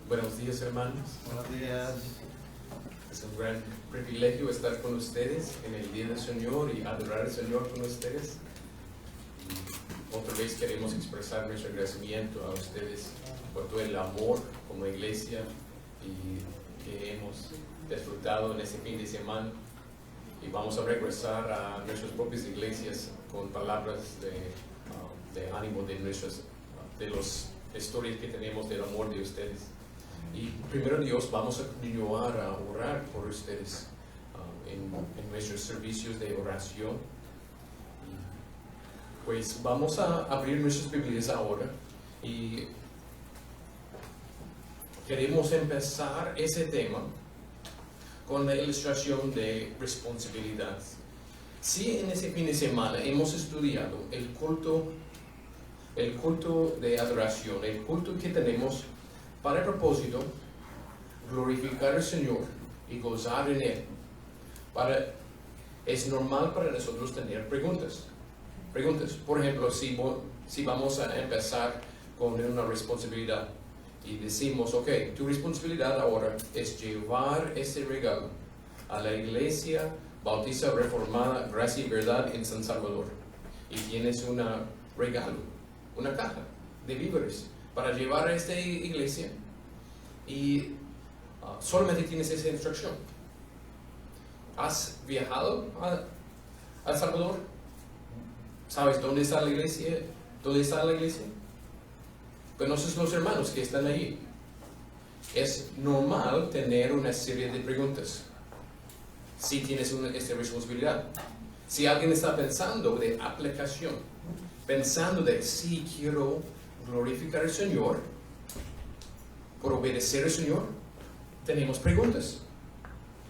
Buenos días, hermanos. Buenos días. Es un gran privilegio estar con ustedes en el Día del Señor y adorar al Señor con ustedes. Y otra vez queremos expresar nuestro agradecimiento a ustedes por todo el amor como iglesia y que hemos disfrutado en este fin de semana. Y vamos a regresar a nuestras propias iglesias con palabras de ánimo de las historias que tenemos del amor de ustedes. Y primero Dios, vamos a continuar a orar por ustedes en nuestros servicios de oración. Y pues vamos a abrir nuestras Biblias ahora y queremos empezar ese tema con la ilustración de responsabilidad. Si en ese fin de semana hemos estudiado el culto de adoración, el culto que tenemos para el propósito glorificar al Señor y gozar en Él. Es normal para nosotros tener preguntas. Por ejemplo, si vamos a empezar con una responsabilidad y decimos, ok, tu responsabilidad ahora es llevar ese regalo a la iglesia Bautista Reformada Gracia y Verdad en San Salvador, y tienes un regalo, una caja de víveres para llevar a esta iglesia, y solamente tienes esa instrucción. ¿Has viajado a El Salvador? ¿Sabes dónde está la iglesia? ¿Conoces los hermanos que están allí? Es normal tener una serie de preguntas si tienes esta responsabilidad. Si alguien está pensando de aplicación, pensando de si quiero glorificar al Señor, por obedecer al Señor, tenemos preguntas.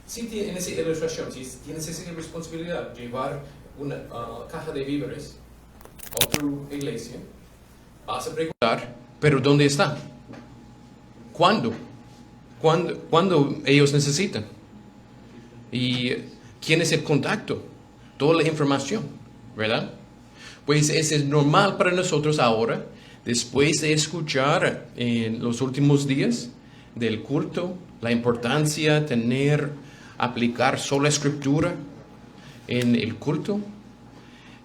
Si tienes esa ilustración, si tienes esa responsabilidad, llevar una caja de víveres a tu iglesia, vas a preguntar, ¿pero dónde está? ¿Cuándo? ¿Cuándo ellos necesitan? ¿Y quién es el contacto? Toda la información, ¿verdad? Pues eso es normal para nosotros ahora, después de escuchar en los últimos días del culto, la importancia de aplicar sola escritura en el culto.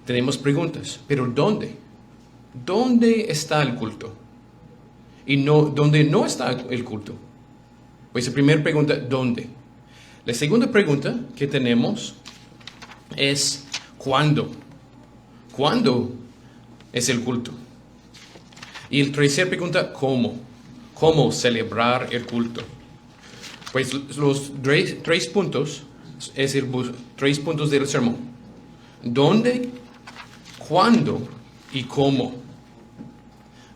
Tenemos preguntas, ¿pero dónde? ¿Dónde está el culto? Y ¿dónde no está el culto? Pues la primera pregunta, ¿dónde? La segunda pregunta que tenemos es, ¿cuándo? ¿Cuándo es el culto? Y la tercera pregunta, ¿cómo? ¿Cómo celebrar el culto? Pues los tres puntos, tres puntos del sermón. ¿Dónde? ¿Cuándo? ¿Y cómo?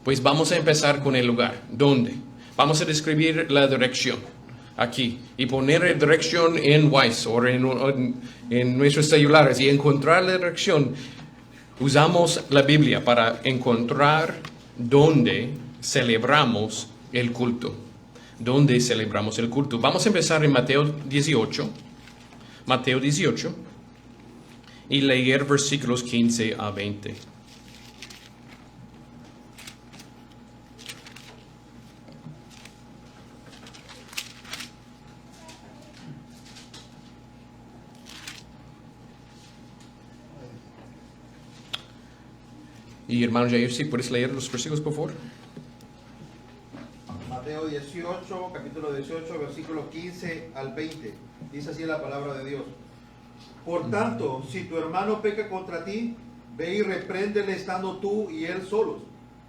Pues vamos a empezar con el lugar. ¿Dónde? Vamos a describir la dirección aquí y poner la dirección en Waze o en nuestros celulares y encontrar la dirección. Usamos la Biblia para encontrar dónde celebramos el culto. ¿Dónde celebramos el culto? Vamos a empezar en Mateo 18. Mateo 18. Y leer versículos 15 a 20. Y hermano Jair, si puedes leer los versículos, por favor. Mateo 18, capítulo 18, versículos 15 al 20. Dice así la palabra de Dios. Por tanto, si tu hermano peca contra ti, ve y repréndele estando tú y él solos.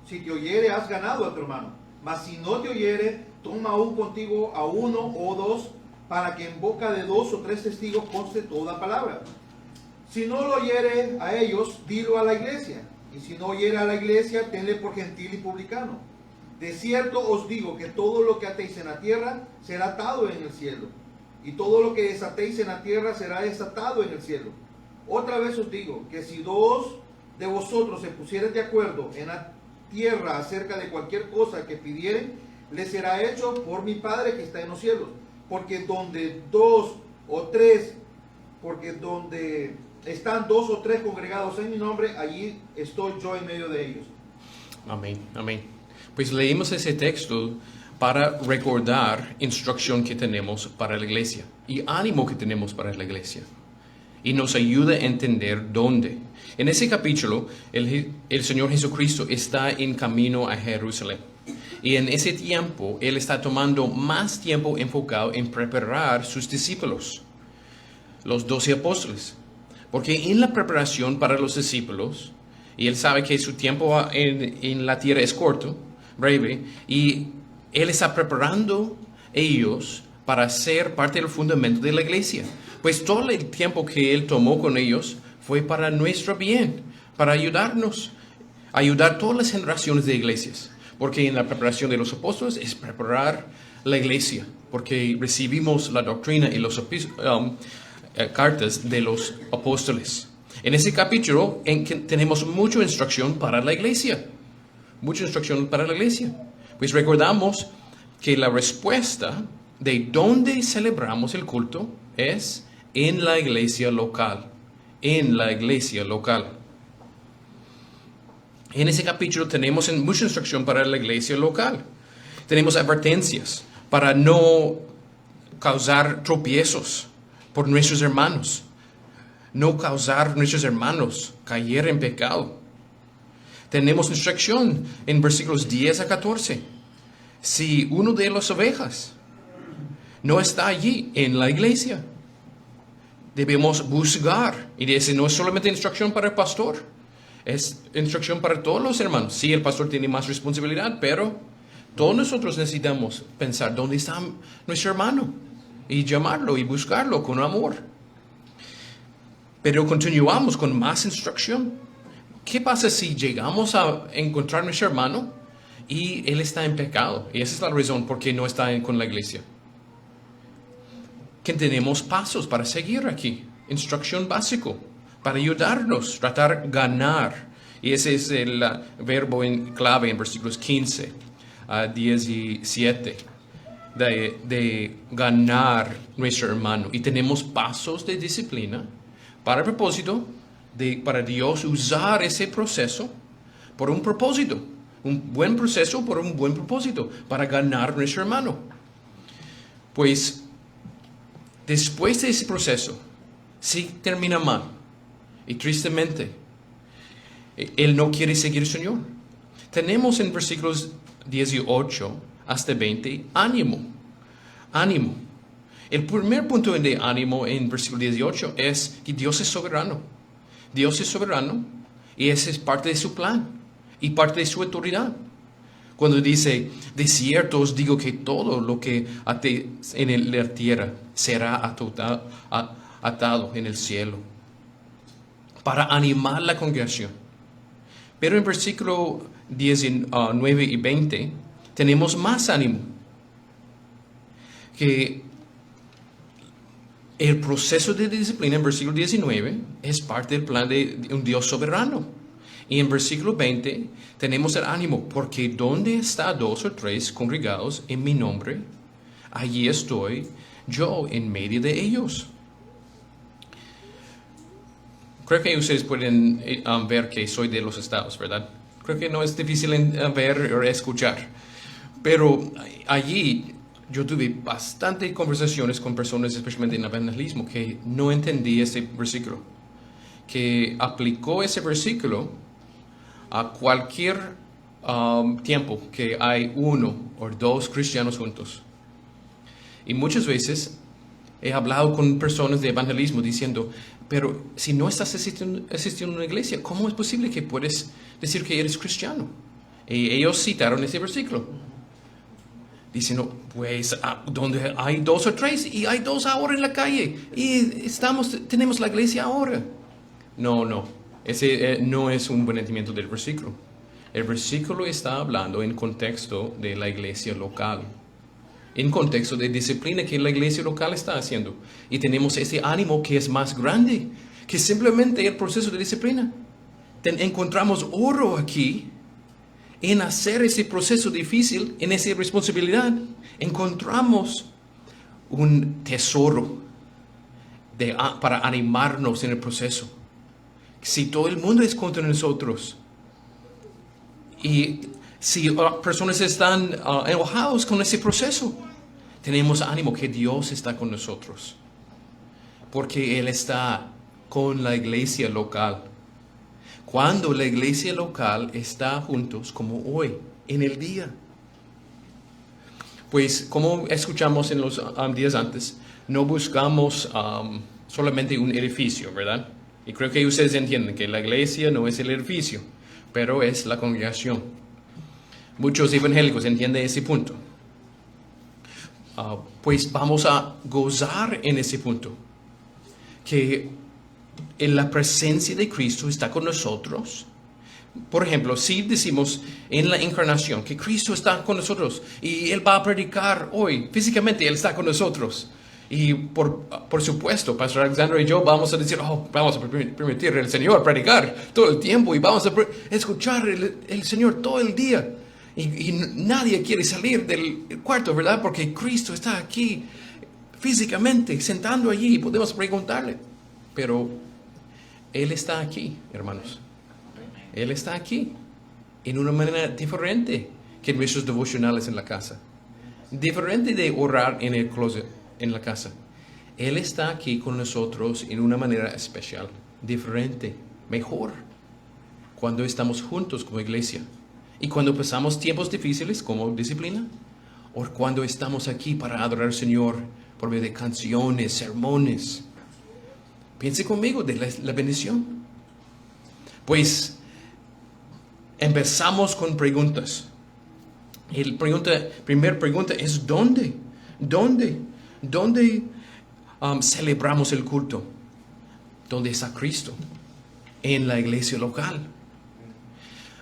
Si te oyere, has ganado a tu hermano. Mas si no te oyere, toma aún contigo a uno o dos, para que en boca de 2 o 3 testigos conste toda palabra. Si no lo oyere a ellos, dilo a la iglesia. Y si no oyere a la iglesia, tenle por gentil y publicano. De cierto os digo que todo lo que atéis en la tierra será atado en el cielo, y todo lo que desatéis en la tierra será desatado en el cielo. Otra vez os digo que si 2 de vosotros se pusieren de acuerdo en la tierra acerca de cualquier cosa que pidieren, les será hecho por mi Padre que está en los cielos. Porque donde están 2 o 3 congregados en mi nombre, allí estoy yo en medio de ellos. Amén, amén. Pues leímos ese texto para recordar instrucción que tenemos para la iglesia y ánimo que tenemos para la iglesia. Y nos ayuda a entender dónde. En ese capítulo, el Señor Jesucristo está en camino a Jerusalén. Y en ese tiempo, Él está tomando más tiempo enfocado en preparar sus discípulos, los 12 apóstoles. Porque en la preparación para los discípulos, y Él sabe que su tiempo en la tierra es corto, breve, y Él está preparando ellos para ser parte del fundamento de la iglesia. Pues todo el tiempo que Él tomó con ellos fue para nuestro bien, para ayudarnos, ayudar todas las generaciones de iglesias. Porque en la preparación de los apóstoles es preparar la iglesia, porque recibimos la doctrina y las cartas de los apóstoles. En ese capítulo tenemos mucha instrucción para la iglesia, mucha instrucción para la iglesia. Pues recordamos que la respuesta de dónde celebramos el culto es en la iglesia local, en la iglesia local. En ese capítulo tenemos mucha instrucción para la iglesia local. Tenemos advertencias para no causar tropiezos por nuestros hermanos. No causar nuestros hermanos caer en pecado. Tenemos instrucción en versículos 10 a 14. Si uno de las ovejas no está allí en la iglesia, debemos buscar. Y ese no es solamente instrucción para el pastor. Es instrucción para todos los hermanos. Sí, el pastor tiene más responsabilidad, pero todos nosotros necesitamos pensar dónde está nuestro hermano y llamarlo y buscarlo con amor. Pero continuamos con más instrucción. ¿Qué pasa si llegamos a encontrar a nuestro hermano y él está en pecado? Y esa es la razón por qué no está con la iglesia. Que tenemos pasos para seguir aquí. Instrucción básico. Para ayudarnos, tratar ganar. Y ese es el verbo clave en versículos 15 a 17. De ganar nuestro hermano. Y tenemos pasos de disciplina para el propósito para Dios usar ese proceso por un propósito. Un buen proceso por un buen propósito. Para ganar nuestro hermano. Pues después de ese proceso, si termina mal, y tristemente, Él no quiere seguir al Señor. Tenemos en versículos 18 hasta 20, ánimo. Ánimo. El primer punto de ánimo en versículo 18 es que Dios es soberano. Dios es soberano y ese es parte de su plan y parte de su autoridad. Cuando dice, de cierto os digo que todo lo que atéis en la tierra será atado en el cielo. Para animar la congregación. Pero en versículo 19 y 20 tenemos más ánimo. Que el proceso de disciplina en versículo 19 es parte del plan de un Dios soberano. Y en versículo 20 tenemos el ánimo, porque donde está 2 o 3 congregados en mi nombre, allí estoy yo en medio de ellos. Creo que ustedes pueden ver que soy de los estados, ¿verdad? Creo que no es difícil ver o escuchar. Pero allí yo tuve bastantes conversaciones con personas, especialmente en evangelismo, que no entendí ese versículo. Que aplicó ese versículo a cualquier tiempo que hay 1 o 2 cristianos juntos. Y muchas veces he hablado con personas de evangelismo diciendo, pero si no estás asistiendo a una iglesia, ¿cómo es posible que puedes decir que eres cristiano? Y ellos citaron ese versículo. Diciendo, pues, donde hay 2 o 3 y hay 2 ahora en la calle y tenemos la iglesia ahora. No, ese no es un buen entendimiento del versículo. El versículo está hablando en contexto de la iglesia local. En contexto de disciplina que la iglesia local está haciendo. Y tenemos ese ánimo que es más grande que simplemente el proceso de disciplina. Encontramos oro aquí en hacer ese proceso difícil, en esa responsabilidad. Encontramos un tesoro para animarnos en el proceso. Si todo el mundo es contra nosotros y Si personas están enojados con ese proceso, tenemos ánimo que Dios está con nosotros. Porque Él está con la iglesia local. Cuando la iglesia local está juntos, como hoy, en el día. Pues como escuchamos en los días antes, no buscamos solamente un edificio, ¿verdad? Y creo que ustedes entienden que la iglesia no es el edificio, pero es la congregación. Muchos evangélicos entienden ese punto. Pues vamos a gozar en ese punto. Que en la presencia de Cristo está con nosotros. Por ejemplo, si decimos en la encarnación que Cristo está con nosotros y Él va a predicar hoy, físicamente Él está con nosotros. Y por supuesto, Pastor Alexander y yo vamos a decir, vamos a permitir al Señor predicar todo el tiempo y vamos a escuchar el Señor todo el día. Y nadie quiere salir del cuarto, ¿verdad? Porque Cristo está aquí físicamente, sentando allí y podemos preguntarle. Pero Él está aquí, hermanos. Él está aquí en una manera diferente que en nuestros devocionales en la casa. Diferente de orar en el closet en la casa. Él está aquí con nosotros en una manera especial, diferente, mejor, cuando estamos juntos como iglesia. Y cuando pasamos tiempos difíciles como disciplina, o cuando estamos aquí para adorar al Señor por medio de canciones, sermones. Piense conmigo de la bendición. Pues empezamos con preguntas. Primera pregunta es ¿dónde? ¿Dónde celebramos el culto? ¿Dónde está Cristo? En la iglesia local.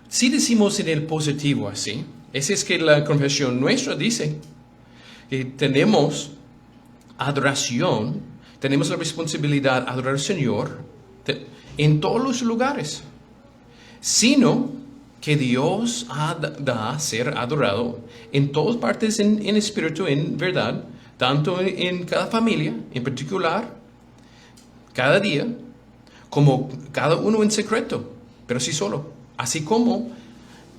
Si decimos en el positivo así, ese es que la confesión nuestra dice que tenemos adoración, tenemos la responsabilidad de adorar al Señor en todos los lugares, sino que Dios da a ser adorado en todas partes en espíritu, en verdad, tanto en cada familia, en particular, cada día, como cada uno en secreto, pero sí solo, así como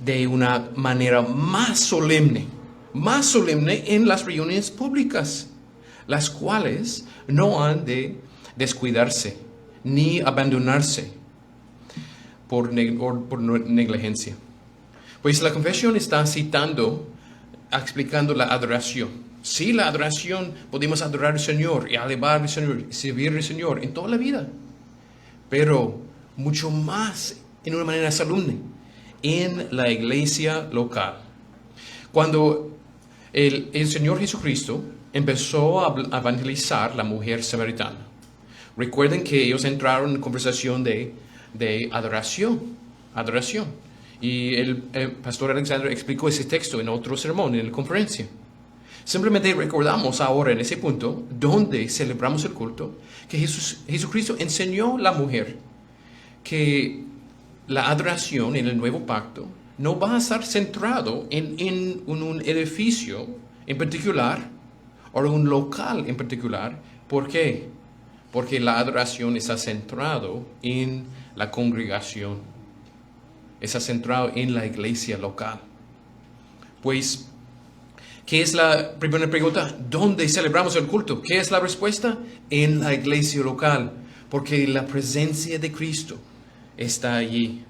de una manera más solemne en las reuniones públicas, las cuales no han de descuidarse ni abandonarse por negligencia. Pues la confesión está explicando la adoración. Sí, la adoración, podemos adorar al Señor y alabar al Señor, y servir al Señor en toda la vida, pero mucho más en una manera solemne en la iglesia local. Cuando el Señor Jesucristo empezó a evangelizar la mujer samaritana, recuerden que ellos entraron en conversación de adoración. Y el pastor Alexander explicó ese texto en otro sermón, en la conferencia. Simplemente recordamos ahora en ese punto, donde celebramos el culto, que Jesucristo enseñó a la mujer que la adoración en el nuevo pacto no va a estar centrado en un edificio en particular o un local en particular. ¿Por qué? Porque la adoración está centrado en la congregación, está centrado en la iglesia local. Pues, ¿qué es la primera pregunta? ¿Dónde celebramos el culto? ¿Qué es la respuesta? En la iglesia local, porque la presencia de Cristo está allí.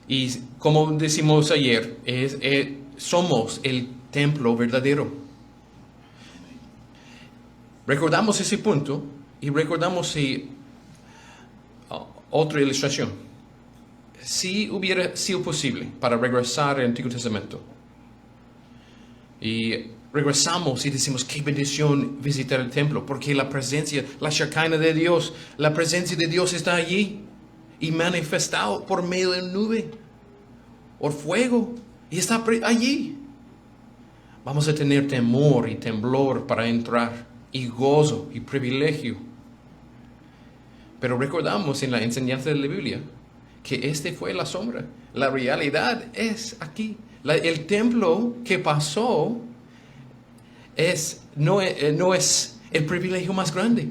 Y como decimos ayer, somos el templo verdadero. Recordamos ese punto y recordamos otra ilustración. Si hubiera sido posible para regresar al Antiguo Testamento y regresamos y decimos qué bendición visitar el templo, porque la presencia, la Shekinah de Dios, la presencia de Dios está allí y manifestado por medio de nube o fuego y está allí. Vamos a tener temor y temblor para entrar y gozo y privilegio. Pero recordamos en la enseñanza de la Biblia que este fue la sombra. La realidad es aquí. El templo que pasó no es el privilegio más grande.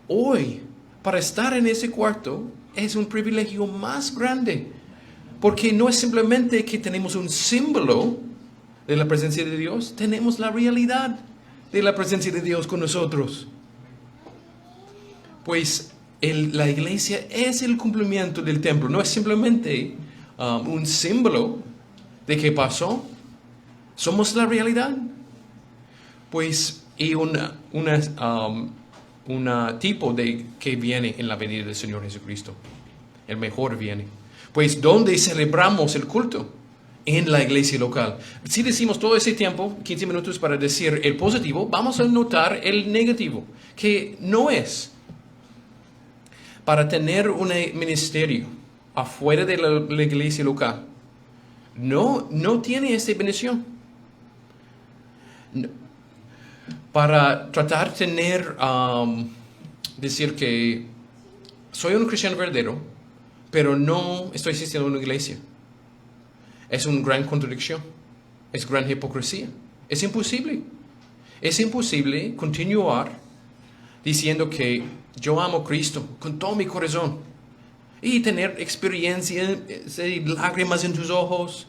Hoy, para estar en ese cuarto, es un privilegio más grande. Porque no es simplemente que tenemos un símbolo de la presencia de Dios, tenemos la realidad de la presencia de Dios con nosotros. Pues la iglesia es el cumplimiento del templo, no es simplemente un símbolo de qué pasó, somos la realidad. Pues y una tipo de que viene en la venida del Señor Jesucristo, el mejor viene. Pues ¿dónde celebramos el culto? En la iglesia local. Si decimos todo ese tiempo, 15 minutos para decir el positivo, vamos a notar el negativo, que no es. Para tener un ministerio afuera de la iglesia local, no tiene esta bendición. No. Para tratar de tener, decir que soy un cristiano verdadero, pero no estoy asistiendo a una iglesia. Es una gran contradicción, es gran hipocresía. Es imposible. Es imposible continuar diciendo que yo amo a Cristo con todo mi corazón y tener experiencia, lágrimas en tus ojos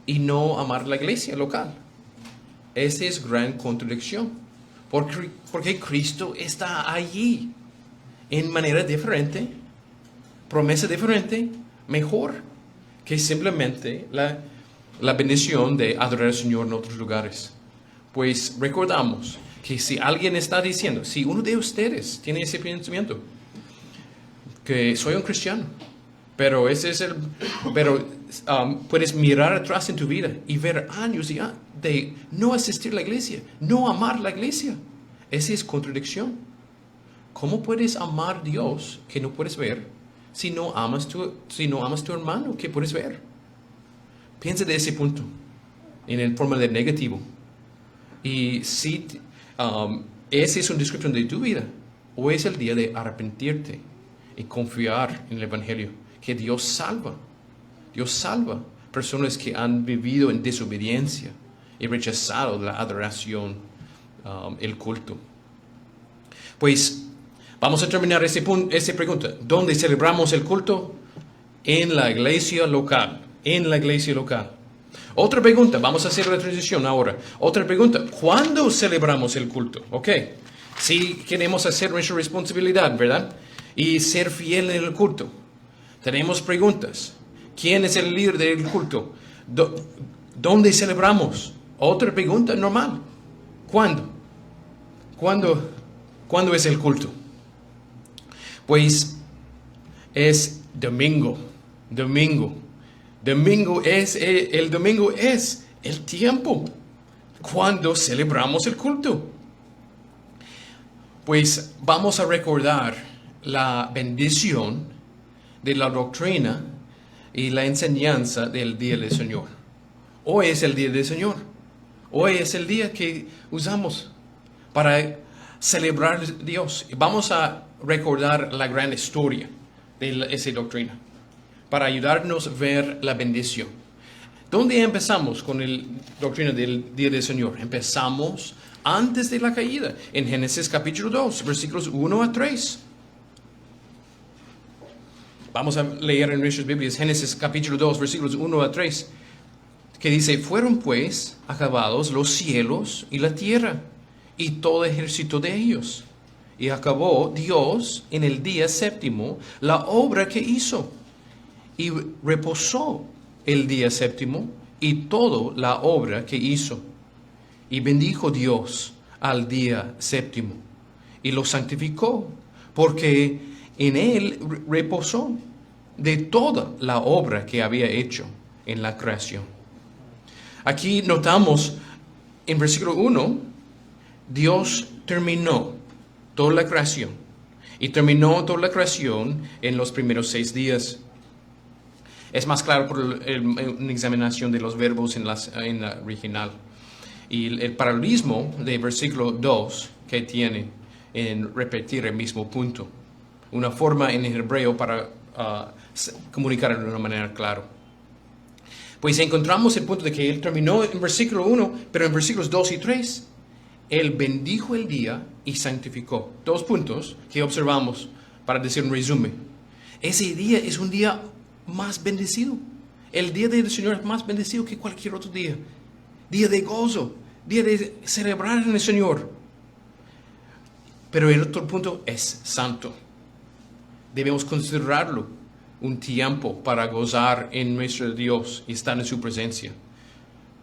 y no amar la iglesia local. Esa es gran contradicción, porque Cristo está allí en manera diferente, promesa diferente, mejor que simplemente la bendición de adorar al Señor en otros lugares. Pues recordamos que si alguien está diciendo, si uno de ustedes tiene ese pensamiento, que soy un cristiano, pero puedes mirar atrás en tu vida y ver años de no asistir a la iglesia, no amar la iglesia. Esa es contradicción. ¿Cómo puedes amar a Dios que no puedes ver si no amas tu hermano que puedes ver? Piensa de ese punto, en el forma de negativo. Y si esa es una descripción de tu vida, hoy es el día de arrepentirte y confiar en el Evangelio, que Dios salva. Dios salva personas que han vivido en desobediencia y rechazado la adoración, el culto. Pues vamos a terminar esa pregunta. ¿Dónde celebramos el culto? En la iglesia local. En la iglesia local. Otra pregunta, vamos a hacer la transición ahora. Otra pregunta, ¿cuándo celebramos el culto? Ok, si queremos hacer nuestra responsabilidad, ¿verdad? Y ser fiel en el culto. Tenemos preguntas. ¿Quién es el líder del culto? ¿Dónde celebramos? Otra pregunta normal. ¿Cuándo? ¿Cuándo es el culto? Pues es domingo. El domingo es el tiempo cuando celebramos el culto. Pues vamos a recordar la bendición de la doctrina y la enseñanza del día del Señor. Hoy es el día del Señor. Hoy es el día que usamos para celebrar a Dios. Vamos a recordar la gran historia de esa doctrina para ayudarnos a ver la bendición. ¿Dónde empezamos con la doctrina del día del Señor? Empezamos antes de la caída, en Génesis capítulo 2, versículos 1 a 3. Vamos a leer en nuestras Biblias Génesis capítulo 2, versículos 1 a 3, que dice: fueron pues acabados los cielos y la tierra, y todo ejército de ellos. Y acabó Dios en el día séptimo la obra que hizo, y reposó el día séptimo y toda la obra que hizo. Y bendijo Dios al día séptimo, y lo santificó, porque en él reposó de toda la obra que había hecho en la creación. Aquí notamos en versículo 1, Dios terminó toda la creación, y terminó toda la creación en los primeros 6 días. Es más claro por una examinación de los verbos en la original. Y el paralelismo de versículo 2 que tiene en repetir el mismo punto. Una forma en el hebreo para comunicar de una manera clara. Pues encontramos el punto de que él terminó en versículo 1, pero en versículos 2 y 3, él bendijo el día y santificó. 2 puntos que observamos para decir un resumen. Ese día es un día más bendecido. El día del Señor es más bendecido que cualquier otro día. Día de gozo, día de celebrar en el Señor. Pero el otro punto es santo. Debemos considerarlo un tiempo para gozar en nuestro Dios y estar en su presencia.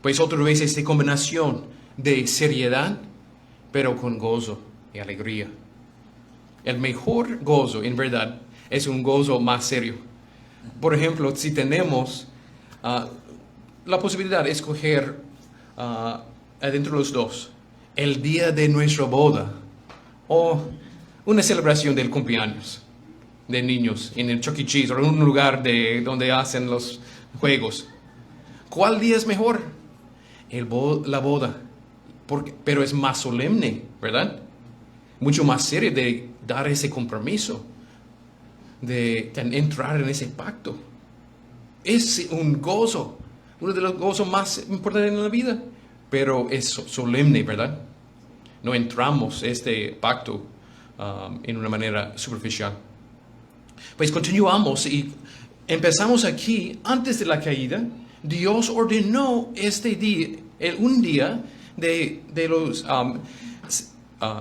Pues otra vez esta combinación de seriedad, pero con gozo y alegría. El mejor gozo, en verdad, es un gozo más serio. Por ejemplo, si tenemos la posibilidad de escoger adentro de los dos, el día de nuestra boda o una celebración del cumpleaños de niños en el Chuck E. Cheese o en un lugar donde hacen los juegos. ¿Cuál día es mejor? La boda. Pero es más solemne, ¿verdad? Mucho más serio de dar ese compromiso, de entrar en ese pacto. Es un gozo, uno de los gozos más importantes en la vida, pero es solemne, ¿verdad? No entramos este pacto en una manera superficial. Pues continuamos y empezamos aquí, antes de la caída. Dios ordenó este día, un día de los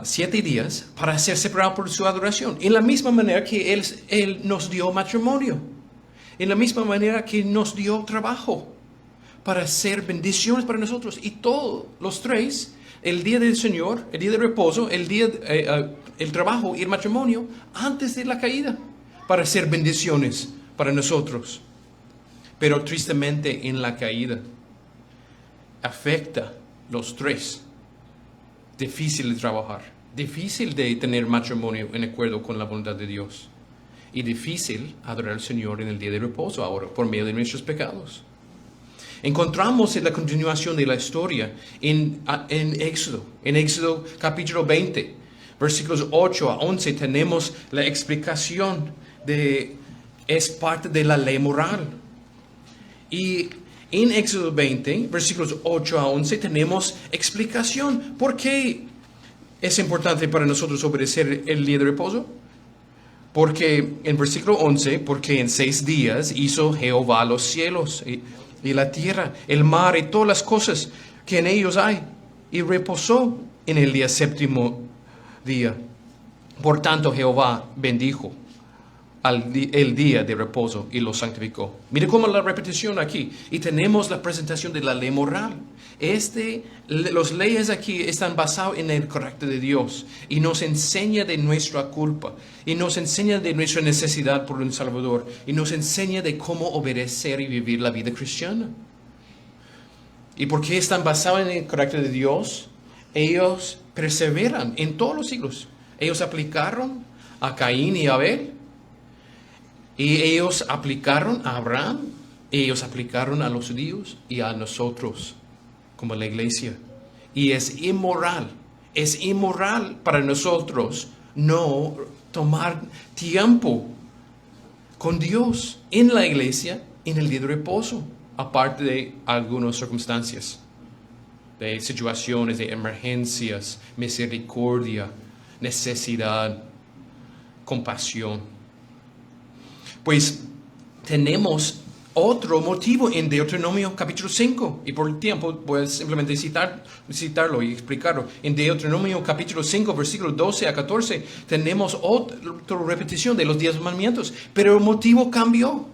7 días para ser separado por su adoración. En la misma manera que Él nos dio matrimonio. En la misma manera que nos dio trabajo para ser bendiciones para nosotros. Y todos los tres, el día del Señor, el día de reposo, el trabajo y el matrimonio, antes de la caída, para ser bendiciones para nosotros. Pero tristemente en la caída afecta los tres. Difícil de trabajar, difícil de tener matrimonio en acuerdo con la voluntad de Dios. Y difícil adorar al Señor en el día de reposo ahora, por medio de nuestros pecados. Encontramos en la continuación de la historia en Éxodo. En Éxodo capítulo 20, versículos 8 a 11, tenemos la explicación es parte de la ley moral. Y en Éxodo 20, versículos 8 a 11, tenemos explicación. ¿Por qué es importante para nosotros obedecer el día de reposo? Porque en versículo 11, porque en 6 días hizo Jehová los cielos y la tierra, el mar y todas las cosas que en ellos hay, y reposó en el día séptimo día. Por tanto, Jehová bendijo el día de reposo y lo santificó. Mire cómo la repetición aquí. Y tenemos la presentación de la ley moral. Las leyes aquí están basadas en el carácter de Dios y nos enseña de nuestra culpa y nos enseña de nuestra necesidad por un Salvador y nos enseña de cómo obedecer y vivir la vida cristiana. ¿Y por qué están basados en el carácter de Dios? Ellos perseveran en todos los siglos. Ellos aplicaron a Caín y Abel. Y ellos aplicaron a Abraham, ellos aplicaron a los judíos y a nosotros como la iglesia. Y es inmoral para nosotros no tomar tiempo con Dios en la iglesia en el día de reposo, aparte de algunas circunstancias, de situaciones, de emergencias, misericordia, necesidad, compasión. Pues tenemos otro motivo en Deuteronomio capítulo 5. Y por el tiempo voy a simplemente citarlo y explicarlo. En Deuteronomio capítulo 5, versículos 12 a 14, tenemos otra repetición de los 10 mandamientos. Pero el motivo cambió.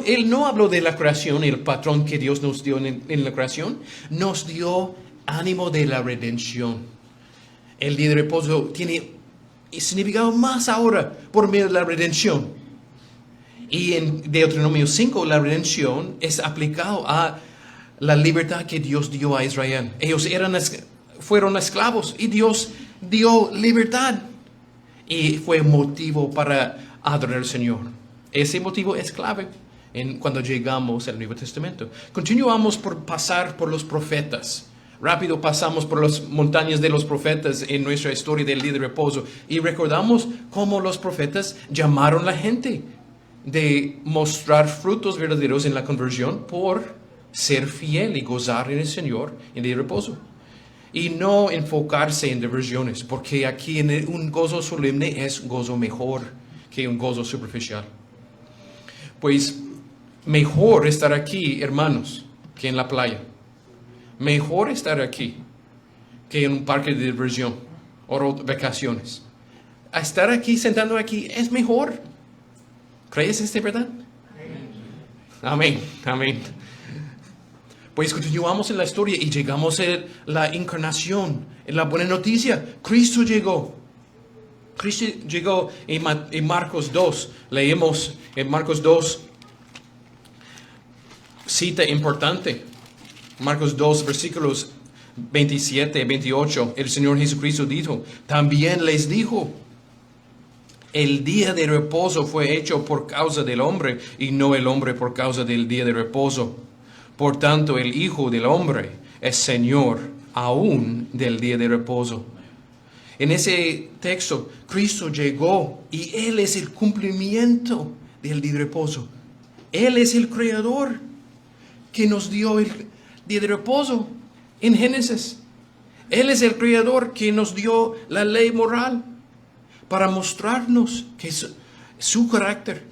Él no habló de la creación, el patrón que Dios nos dio en la creación. Nos dio ánimo de la redención. El día de reposo tiene significado más ahora por medio de la redención. Y en Deuteronomio 5, la redención es aplicado a la libertad que Dios dio a Israel. Ellos fueron esclavos y Dios dio libertad. Y fue motivo para adorar al Señor. Ese motivo es clave cuando llegamos al Nuevo Testamento. Continuamos por pasar por los profetas. Rápido pasamos por las montañas de los profetas en nuestra historia del día de reposo. Y recordamos cómo los profetas llamaron a la gente de mostrar frutos verdaderos en la conversión por ser fiel y gozar en el Señor en el reposo. Y no enfocarse en diversiones, porque aquí un gozo solemne es gozo mejor que un gozo superficial. Pues mejor estar aquí, hermanos, que en la playa. Mejor estar aquí que en un parque de diversión o vacaciones. Estar aquí, sentado aquí, es mejor. ¿Crees esta verdad? Amén, amén. Pues continuamos en la historia y llegamos a la encarnación, en la buena noticia. Cristo llegó. Cristo llegó en Marcos 2. Leemos en Marcos 2, cita importante. Marcos 2, versículos 27 y 28. El Señor Jesucristo dijo, también les dijo, el día de reposo fue hecho por causa del hombre y no el hombre por causa del día de reposo. Por tanto, el Hijo del Hombre es Señor aún del día de reposo. En ese texto, Cristo llegó y Él es el cumplimiento del día de reposo. Él es el Creador que nos dio el día de reposo en Génesis. Él es el Creador que nos dio la ley moral para mostrarnos que su carácter,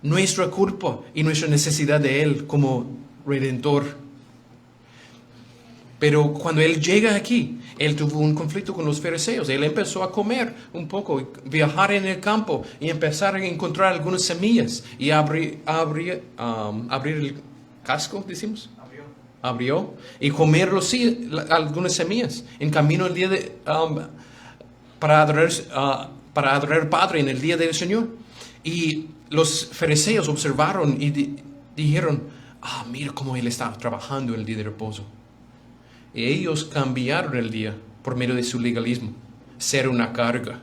nuestra culpa y nuestra necesidad de Él como Redentor. Pero cuando Él llega aquí, Él tuvo un conflicto con los fariseos. Él empezó a comer un poco, viajar en el campo y empezar a encontrar algunas semillas y abrir el casco, decimos. Abrió y comerlo, sí, algunas semillas en camino el día de para adorar al Padre en el día del Señor. Y los fariseos observaron y dijeron, mira cómo Él está trabajando en el día de reposo. Y ellos cambiaron el día por medio de su legalismo, ser una carga.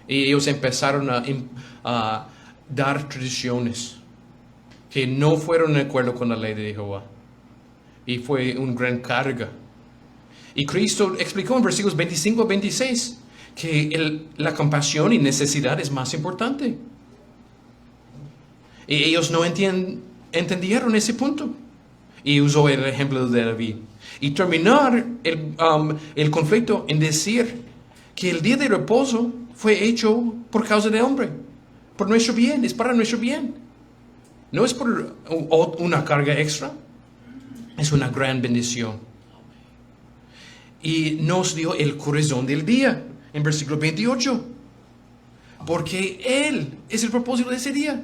Y ellos empezaron a dar tradiciones que no fueron de acuerdo con la ley de Jehová. Y fue una gran carga. Y Cristo explicó en versículos 25 a 26 que la compasión y necesidad es más importante. Y ellos no entendieron ese punto. Y usó el ejemplo de David. Y terminar el conflicto en decir que el día de reposo fue hecho por causa del hombre. Por nuestro bien, es para nuestro bien. No es por una carga extra. Es una gran bendición. Y nos dio el corazón del día, en versículo 28. Porque Él es el propósito de ese día.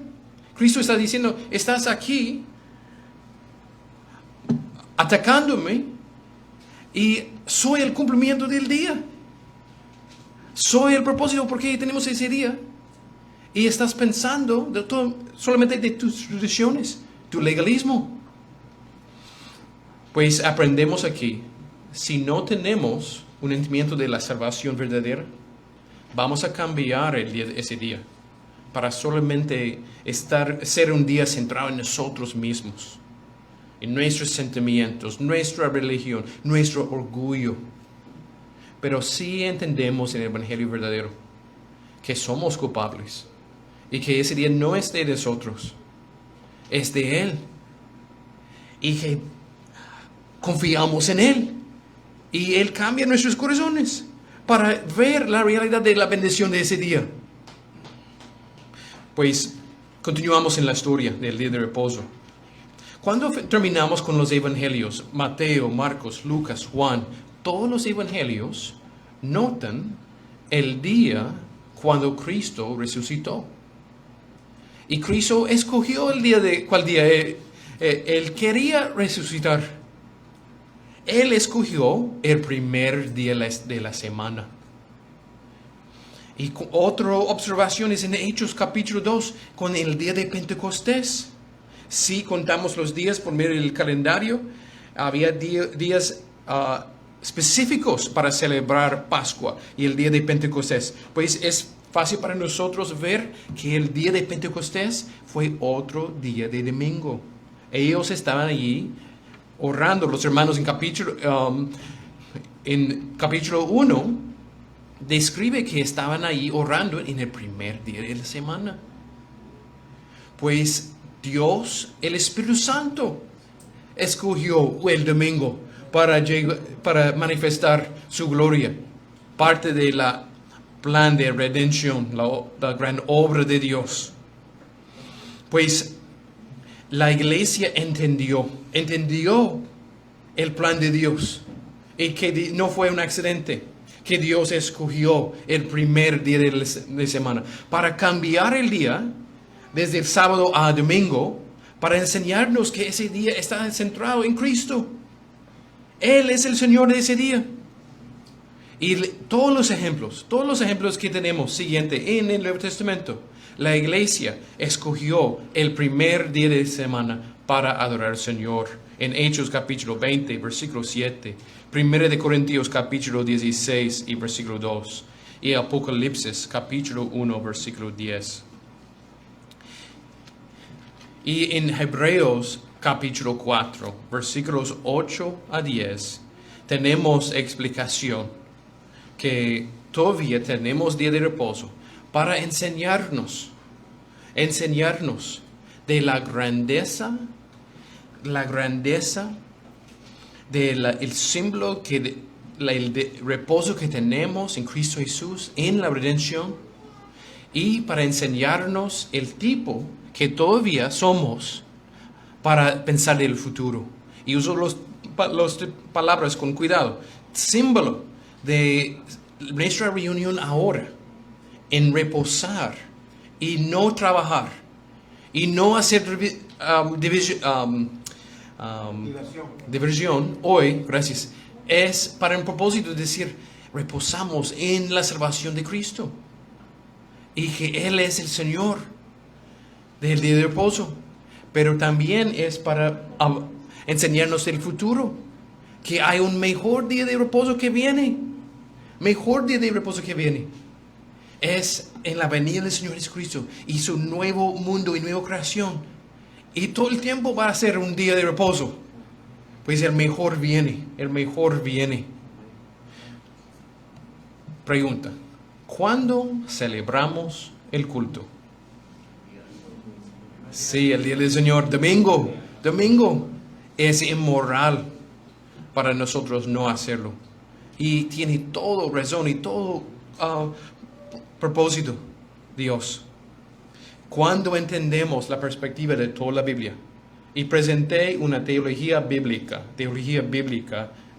Cristo está diciendo, estás aquí atacándome y soy el cumplimiento del día. Soy el propósito porque tenemos ese día. Y estás pensando solamente de tus tradiciones, tu legalismo. Pues aprendemos aquí, si no tenemos un entendimiento de la salvación verdadera, vamos a cambiar ese día para solamente ser un día centrado en nosotros mismos, en nuestros sentimientos, nuestra religión, nuestro orgullo. Pero sí entendemos en el Evangelio verdadero que somos culpables y que ese día no es de nosotros, es de Él. Y que confiamos en Él. Y Él cambia nuestros corazones para ver la realidad de la bendición de ese día. Pues continuamos en la historia del día de reposo. Cuando terminamos con los evangelios, Mateo, Marcos, Lucas, Juan, todos los evangelios notan el día cuando Cristo resucitó. Y Cristo escogió el día cuál día Él quería resucitar. Él escogió el primer día de la semana. Y otra observación es en Hechos capítulo 2, con el día de Pentecostés. Si contamos los días por medio del calendario, había días específicos para celebrar Pascua y el día de Pentecostés. Pues es fácil para nosotros ver que el día de Pentecostés fue otro día de domingo. Ellos estaban allí orando. Los hermanos en capítulo 1 describe que estaban ahí orando en el primer día de la semana. Pues Dios, el Espíritu Santo, escogió el domingo para manifestar su gloria. Parte de la plan de redención, la gran obra de Dios. Pues la iglesia entendió el plan de Dios y que no fue un accidente, que Dios escogió el primer día de semana para cambiar el día desde el sábado a domingo, para enseñarnos que ese día está centrado en Cristo. Él es el Señor de ese día. Y todos los ejemplos que tenemos siguiente en el Nuevo Testamento, la iglesia escogió el primer día de semana para adorar al Señor. En Hechos capítulo 20, versículo 7, 1 de Corintios capítulo 16 y versículo 2, y Apocalipsis capítulo 1, versículo 10. Y en Hebreos capítulo 4, versículos 8 a 10, tenemos explicación que todavía tenemos día de reposo para enseñarnos de la grandeza del símbolo el reposo que tenemos en Cristo Jesús en la redención, y para enseñarnos el tipo que todavía somos para pensar del futuro. Y uso las palabras con cuidado. Símbolo de nuestra reunión ahora, en reposar y no trabajar y no hacer diversión hoy, gracias, es para un propósito de decir, reposamos en la salvación de Cristo y que Él es el Señor del día de reposo, pero también es para enseñarnos el futuro, que hay un mejor día de reposo que viene. Mejor día de reposo que viene es en la venida del Señor Jesucristo y su nuevo mundo y nueva creación. Y todo el tiempo va a ser un día de reposo, pues el mejor viene. Pregunta: ¿cuándo celebramos el culto? Sí, el día del Señor, domingo. Es inmoral para nosotros no hacerlo. Y tiene todo razón y todo propósito Dios. Cuando entendemos la perspectiva de toda la Biblia, y presenté una teología bíblica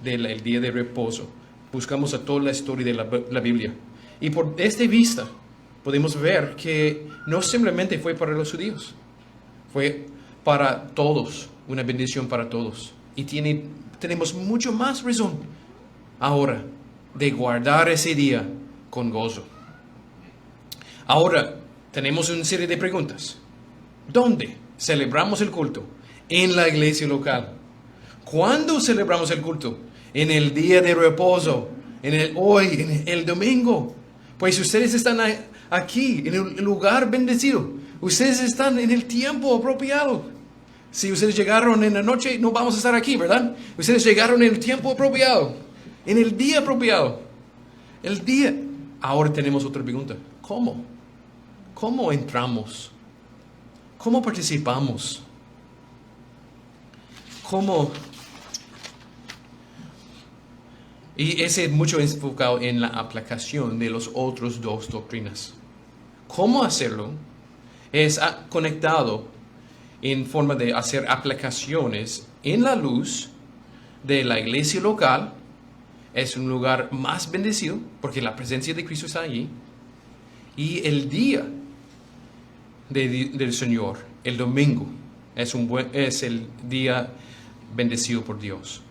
del día de reposo, buscamos a toda la historia de la Biblia. Y por esta vista podemos ver que no simplemente fue para los judíos, fue para todos, una bendición para todos. Y tenemos mucho más razón ahora de guardar ese día con gozo. Ahora tenemos una serie de preguntas. ¿Dónde celebramos el culto? En la iglesia local. ¿Cuándo celebramos el culto? En el día de reposo, en el domingo. Pues ustedes están aquí, en el lugar bendecido. Ustedes están en el tiempo apropiado. Si ustedes llegaron en la noche, no vamos a estar aquí, ¿verdad? Ustedes llegaron en el tiempo apropiado, en el día apropiado. El día. Ahora tenemos otra pregunta. ¿Cómo? ¿Cómo entramos? ¿Cómo participamos? ¿Cómo? Y ese es mucho enfocado en la aplicación de los otros dos doctrinas. ¿Cómo hacerlo? Es conectado en forma de hacer aplicaciones en la luz de la iglesia local. Es un lugar más bendecido porque la presencia de Cristo está allí. Y el día del Señor, el domingo, es el día bendecido por Dios.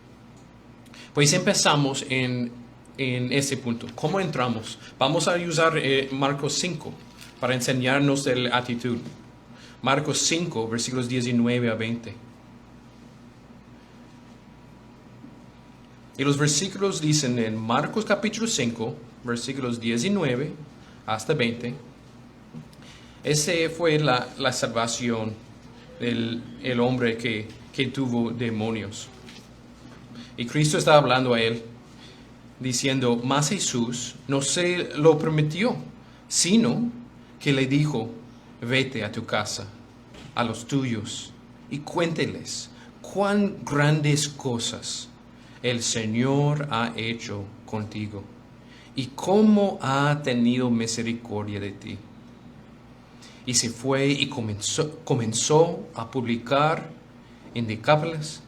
Pues empezamos en ese punto. ¿Cómo entramos? Vamos a usar Marcos 5 para enseñarnos de la actitud. Marcos 5, versículos 19 a 20. Y los versículos dicen en Marcos capítulo 5, versículos 19 hasta 20. Esa fue la salvación del hombre que tuvo demonios. Y Cristo estaba hablando a él, diciendo, mas Jesús no se lo prometió, sino que le dijo, vete a tu casa, a los tuyos, y cuénteles cuán grandes cosas el Señor ha hecho contigo, y cómo ha tenido misericordia de ti. y se fue y comenzó a publicar en Decápolis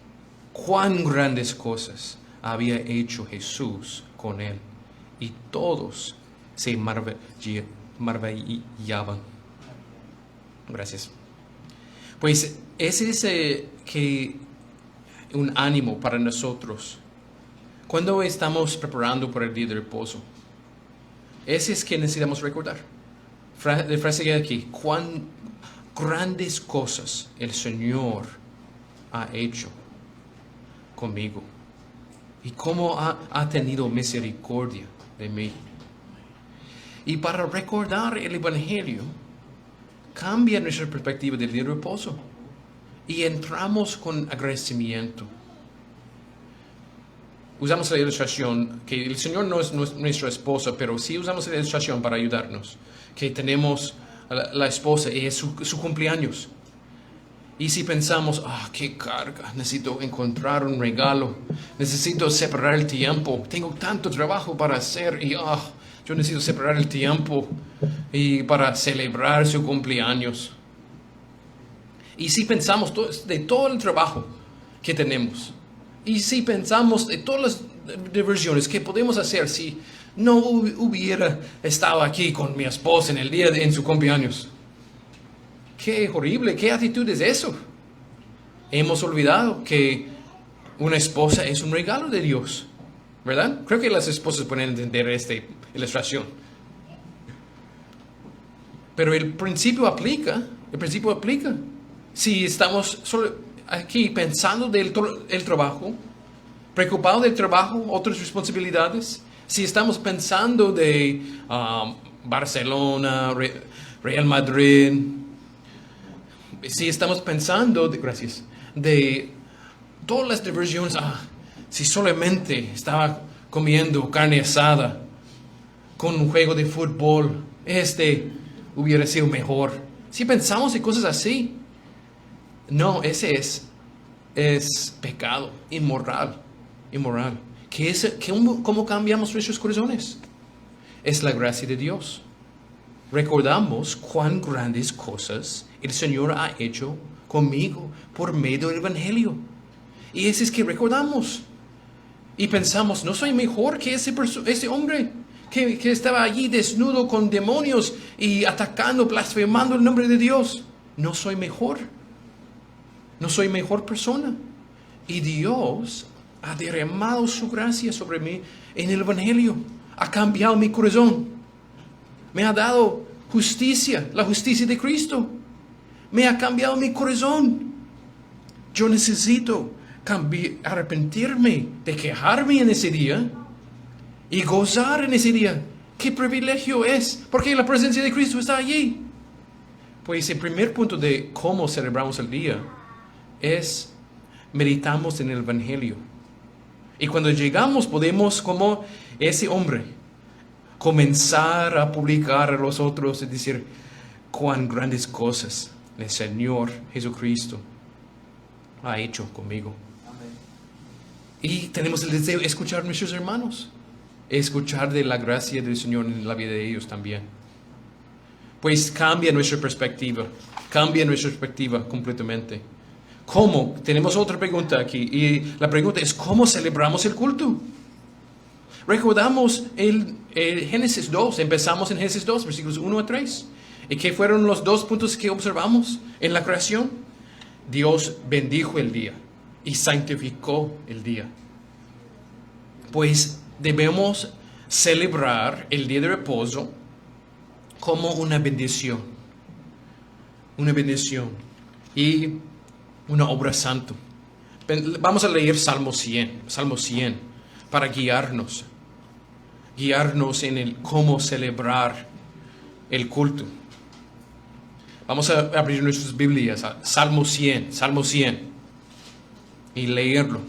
cuán grandes cosas había hecho Jesús con él, y todos se maravillaban. Gracias. Pues ese es un ánimo para nosotros cuando estamos preparando para el día de reposo. Ese es que necesitamos recordar. La frase que hay aquí: cuán grandes cosas el Señor ha hecho conmigo y cómo ha tenido misericordia de mí. Y para recordar el Evangelio, cambia nuestra perspectiva del día de reposo y entramos con agradecimiento. Usamos la ilustración, que el Señor no es nuestra esposa, pero sí usamos la ilustración para ayudarnos, que tenemos la esposa y es su cumpleaños. Y si pensamos, qué carga, necesito encontrar un regalo, necesito separar el tiempo, tengo tanto trabajo para hacer y yo necesito separar el tiempo y para celebrar su cumpleaños. Y si pensamos de todo el trabajo que tenemos, y si pensamos de todas las diversiones que podemos hacer si no hubiera estado aquí con mi esposa en el día en su cumpleaños. ¡Qué horrible! ¿Qué actitud es eso? Hemos olvidado que una esposa es un regalo de Dios, ¿verdad? Creo que las esposas pueden entender esta ilustración. Pero el principio aplica. Si estamos solo aquí pensando del trabajo, preocupados del trabajo, otras responsabilidades, si estamos pensando de Barcelona, Real Madrid, si estamos pensando de todas las diversiones, si solamente estaba comiendo carne asada con un juego de fútbol, hubiera sido mejor. Si pensamos en cosas así, no, ese es pecado, inmoral. ¿Cómo cambiamos nuestros corazones? Es la gracia de Dios. Recordamos cuán grandes cosas el Señor ha hecho conmigo por medio del Evangelio. Y eso es que recordamos. Y pensamos, no soy mejor que ese hombre que estaba allí desnudo con demonios y atacando, blasfemando el nombre de Dios. No soy mejor. No soy mejor persona. Y Dios ha derramado su gracia sobre mí en el Evangelio. Ha cambiado mi corazón. Me ha dado justicia, la justicia de Cristo. Me ha cambiado mi corazón. Yo necesito arrepentirme de quejarme en ese día y gozar en ese día. ¿Qué privilegio es? Porque la presencia de Cristo está allí. Pues el primer punto de cómo celebramos el día es meditamos en el Evangelio. Y cuando llegamos podemos, como ese hombre, comenzar a publicar a los otros y decir cuán grandes cosas el Señor Jesucristo ha hecho conmigo. Amén. Y tenemos el deseo de escuchar a nuestros hermanos, escuchar de la gracia del Señor en la vida de ellos también. Pues cambia nuestra perspectiva completamente. ¿Cómo? Tenemos otra pregunta aquí, y la pregunta es ¿cómo celebramos el culto? Recordamos el Génesis 2, empezamos en Génesis 2, versículos 1 a 3. ¿Y qué fueron los dos puntos que observamos en la creación? Dios bendijo el día y santificó el día. Pues debemos celebrar el día de reposo como una bendición. Una bendición y una obra santa. Vamos a leer Salmo 100 para guiarnos en el cómo celebrar el culto. Vamos a abrir nuestras Biblias a Salmo 100 y leerlo.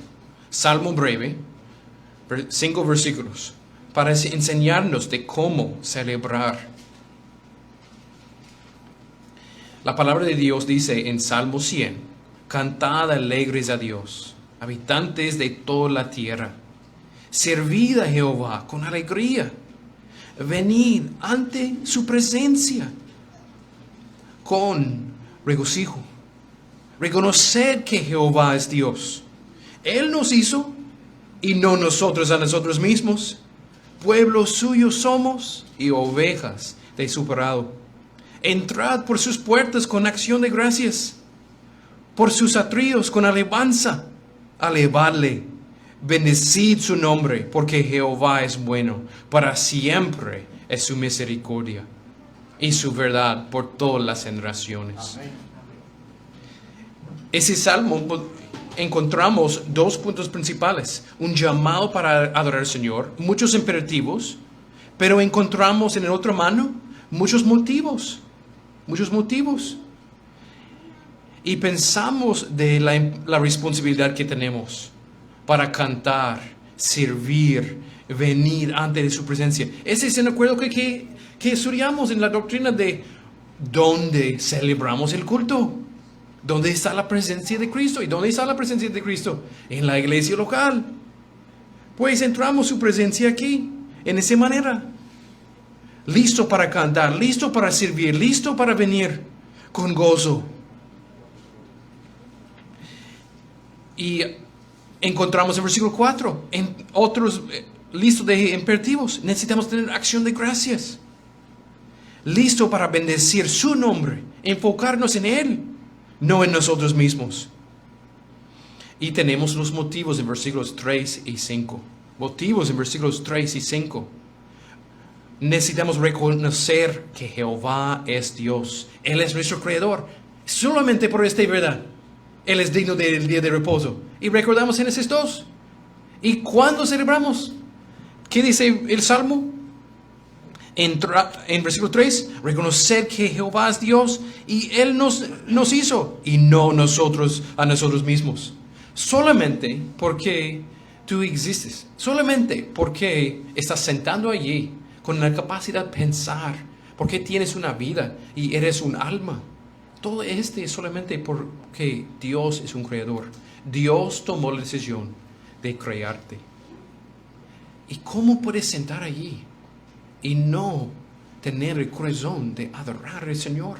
Salmo breve, 5 versículos, para enseñarnos de cómo celebrar. La palabra de Dios dice en Salmo 100, cantad alegres a Dios, habitantes de toda la tierra. Servid a Jehová con alegría. Venid ante su presencia con regocijo. Reconoced que Jehová es Dios. Él nos hizo y no nosotros a nosotros mismos. Pueblo suyo somos y ovejas de su prado. Entrad por sus puertas con acción de gracias, por sus atrios con alabanza. Alabadle, bendecid su nombre, porque Jehová es bueno, para siempre es su misericordia y su verdad por todas las generaciones. Ese salmo encontramos dos puntos principales: un llamado para adorar al Señor, muchos imperativos, pero encontramos en el otro mano muchos motivos. Y pensamos de la responsabilidad que tenemos para cantar, servir, venir ante su presencia. Ese es el acuerdo que estudiamos en la doctrina de dónde celebramos el culto. ¿Dónde está la presencia de Cristo? ¿Y dónde está la presencia de Cristo? En la iglesia local. Pues entramos su presencia aquí, en esa manera. Listo para cantar, listo para servir, listo para venir con gozo. Y encontramos en versículo 4, en otros listos de imperativos, necesitamos tener acción de gracias. Listo para bendecir su nombre, enfocarnos en Él, no en nosotros mismos. Y tenemos los motivos en versículos 3 y 5. Motivos en versículos 3 y 5. Necesitamos reconocer que Jehová es Dios. Él es nuestro creador. Solamente por esta verdad Él es digno del día de reposo. Y recordamos en esos dos. ¿Y cuándo celebramos? ¿Qué dice el Salmo? En versículo 3, reconocer que Jehová es Dios y Él nos hizo y no nosotros a nosotros mismos. Solamente porque tú existes. Solamente porque estás sentado allí con la capacidad de pensar. Porque tienes una vida y eres un alma. Todo esto es solamente porque Dios es un creador. Dios tomó la decisión de crearte. ¿Y cómo puedes sentar allí y no tener el corazón de adorar al Señor?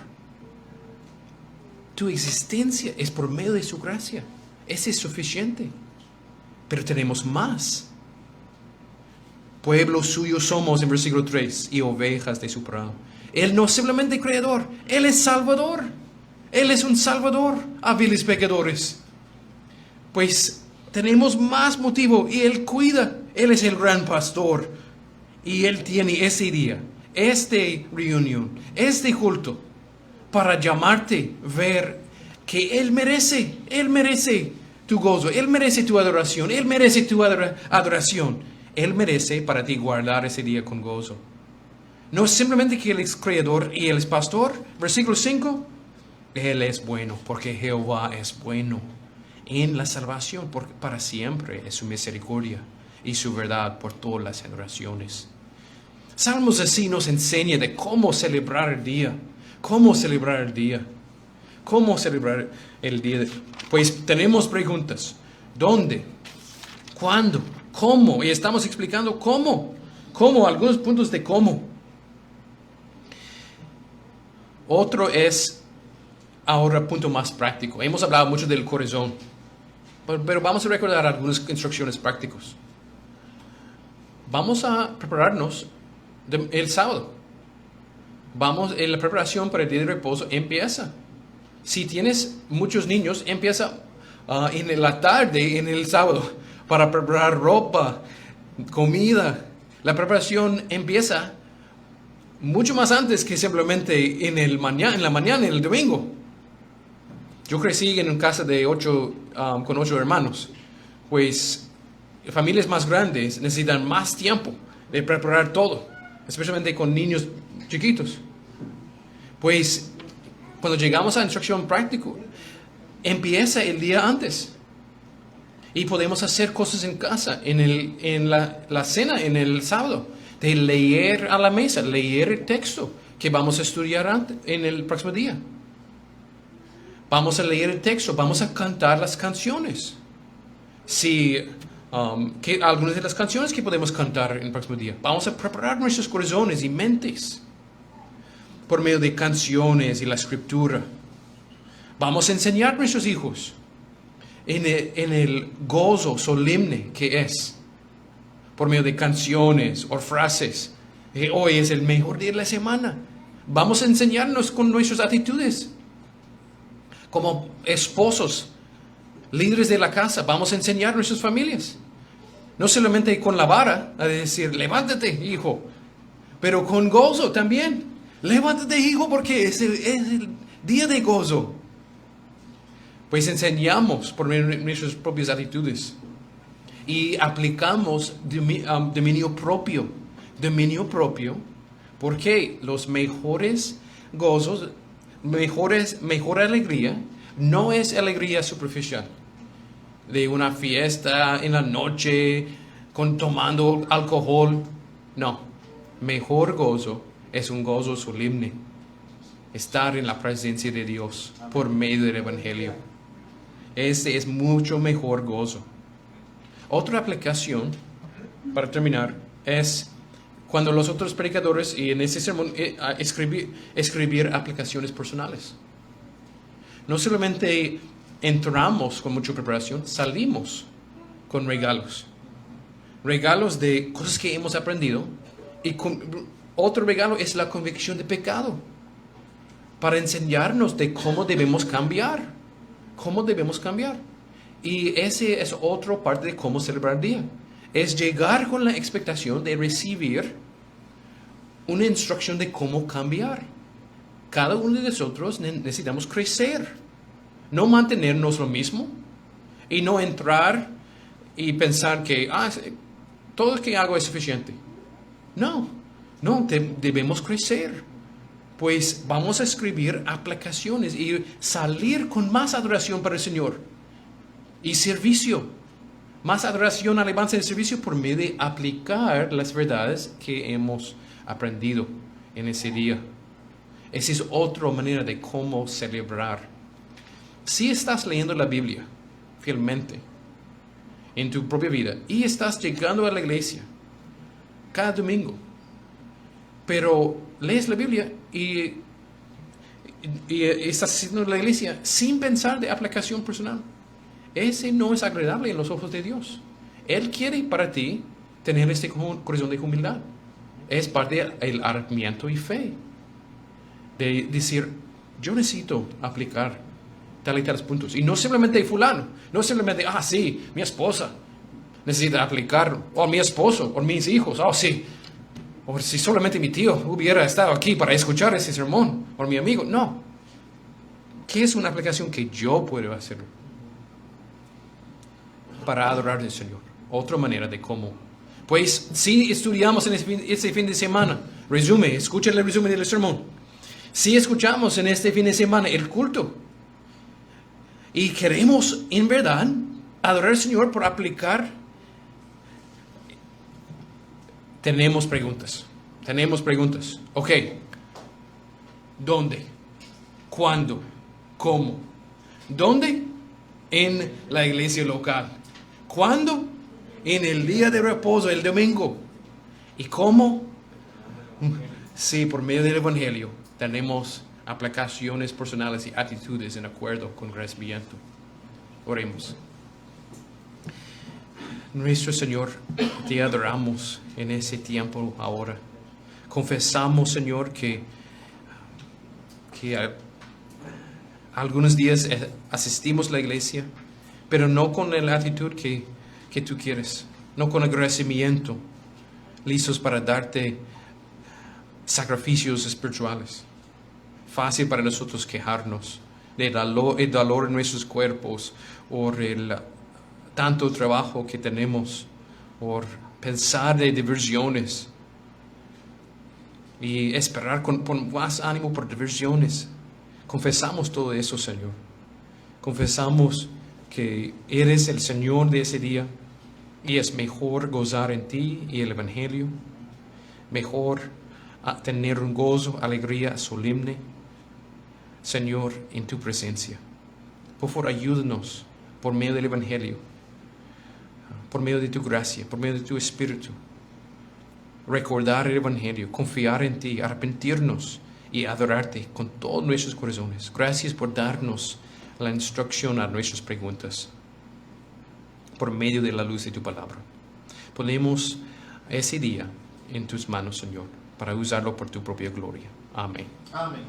Tu existencia es por medio de su gracia. Ese es suficiente. Pero tenemos más. Pueblo suyo somos en versículo 3 y ovejas de su prado. Él no es simplemente creador, Él es salvador. Él es un salvador a viles pecadores. Pues tenemos más motivo y Él cuida. Él es el gran pastor. Y Él tiene ese día, esta reunión, este culto, para llamarte, ver que Él merece tu gozo, Él merece tu adoración, Él merece tu adoración. Él merece para ti guardar ese día con gozo. No es simplemente que Él es creador y Él es pastor. Versículo 5. Él es bueno porque Jehová es bueno. En la salvación para siempre es su misericordia y su verdad por todas las generaciones. Salmos así nos enseña de cómo celebrar el día. Cómo celebrar el día. Cómo celebrar el día. Pues tenemos preguntas. ¿Dónde? ¿Cuándo? ¿Cómo? Y estamos explicando cómo. ¿Cómo? Algunos puntos de cómo. Otro es ahora punto más práctico. Hemos hablado mucho del corazón. Pero vamos a recordar algunas instrucciones prácticas. Vamos a prepararnos el sábado. En la preparación para el día de reposo empieza. Si tienes muchos niños, empieza en la tarde, en el sábado, para preparar ropa, comida. La preparación empieza mucho más antes que simplemente en la mañana, en el domingo. Yo crecí en una casa de con 8 hermanos. Pues familias más grandes necesitan más tiempo de preparar todo, especialmente con niños chiquitos. Pues cuando llegamos a instrucción práctica, empieza el día antes. Y podemos hacer cosas en casa, en la cena, en el sábado, de leer a la mesa, leer el texto que vamos a estudiar en el próximo día. Vamos a leer el texto, vamos a cantar las canciones. Algunas de las canciones que podemos cantar en el próximo día. Vamos a preparar nuestros corazones y mentes. por medio de canciones y la escritura. Vamos a enseñar a nuestros hijos en el gozo solemne que es, por medio de canciones o frases. Hoy es el mejor día de la semana. Vamos a enseñarnos con nuestras actitudes. Como esposos, líderes de la casa, vamos a enseñar a nuestras familias. No solamente con la vara, a decir, levántate, hijo, pero con gozo también. Levántate, hijo, porque es el día de gozo. Pues enseñamos por medio de nuestras propias actitudes y aplicamos dominio propio. Dominio propio, porque los mejores gozos, mejor alegría, no es alegría superficial de una fiesta en la noche tomando alcohol. No, mejor gozo es un gozo solemne, estar en la presencia de Dios por medio del Evangelio. Ese es mucho mejor gozo. Otra aplicación, para terminar, es cuando los otros predicadores, y en ese sermón, escribir aplicaciones personales. No solamente entramos con mucha preparación, salimos con regalos. Regalos de cosas que hemos aprendido. Y otro regalo es la convicción de pecado, para enseñarnos de cómo debemos cambiar. Cómo debemos cambiar. Y ese es otra parte de cómo celebrar el día. Es llegar con la expectación de recibir una instrucción de cómo cambiar. Cada uno de nosotros necesitamos crecer. No mantenernos lo mismo. Y no entrar y pensar que todo lo que hago es suficiente. No, debemos crecer. Pues vamos a escribir aplicaciones y salir con más adoración para el Señor. Y servicio. Más adoración, alabanza y servicio por medio de aplicar las verdades que hemos aprendido en ese día. Esa es otra manera de cómo celebrar. Si estás leyendo la Biblia fielmente en tu propia vida y estás llegando a la iglesia cada domingo, pero lees la Biblia y estás haciendo la iglesia sin pensar de aplicación personal, ese no es agradable en los ojos de Dios. Él quiere para ti tener este corazón de humildad. Es parte del arrepentimiento y fe. De decir, yo necesito aplicar tal y tales puntos. Y no simplemente fulano. No simplemente, sí, mi esposa necesita aplicarlo. O mi esposo, o mis hijos. Sí. O si solamente mi tío hubiera estado aquí para escuchar ese sermón. O mi amigo. No. ¿Qué es una aplicación que yo puedo hacer para adorar al Señor? Otra manera de cómo. Pues si estudiamos en este fin de semana, escucha el resumen del sermón. Si escuchamos en este fin de semana el culto y queremos en verdad adorar al Señor por aplicar, tenemos preguntas. Ok, ¿dónde? ¿Cuándo? ¿Cómo? ¿Dónde? En la iglesia local. ¿Cuándo? En el día de reposo, el domingo. ¿Y cómo? Sí, por medio del Evangelio tenemos aplicaciones personales y actitudes en acuerdo con crecimiento. Oremos. Nuestro Señor, te adoramos en ese tiempo ahora. Confesamos, Señor, que algunos días asistimos a la iglesia, pero no con la actitud que tú quieres, no con agradecimiento, listos para darte sacrificios espirituales. Fácil para nosotros quejarnos del dolor en nuestros cuerpos, o el tanto trabajo que tenemos, o pensar de diversiones y esperar con más ánimo por diversiones. Confesamos todo eso, Señor. Confesamos que eres el Señor de ese día y es mejor gozar en ti y el Evangelio. Mejor tener un gozo, alegría solemne, Señor, en tu presencia. Por favor, ayúdanos por medio del Evangelio, por medio de tu gracia, por medio de tu Espíritu. Recordar el Evangelio, confiar en ti, arrepentirnos y adorarte con todos nuestros corazones. Gracias por darnos la instrucción a nuestras preguntas por medio de la luz de tu palabra. Ponemos ese día en tus manos, Señor, para usarlo por tu propia gloria. Amén. Amén.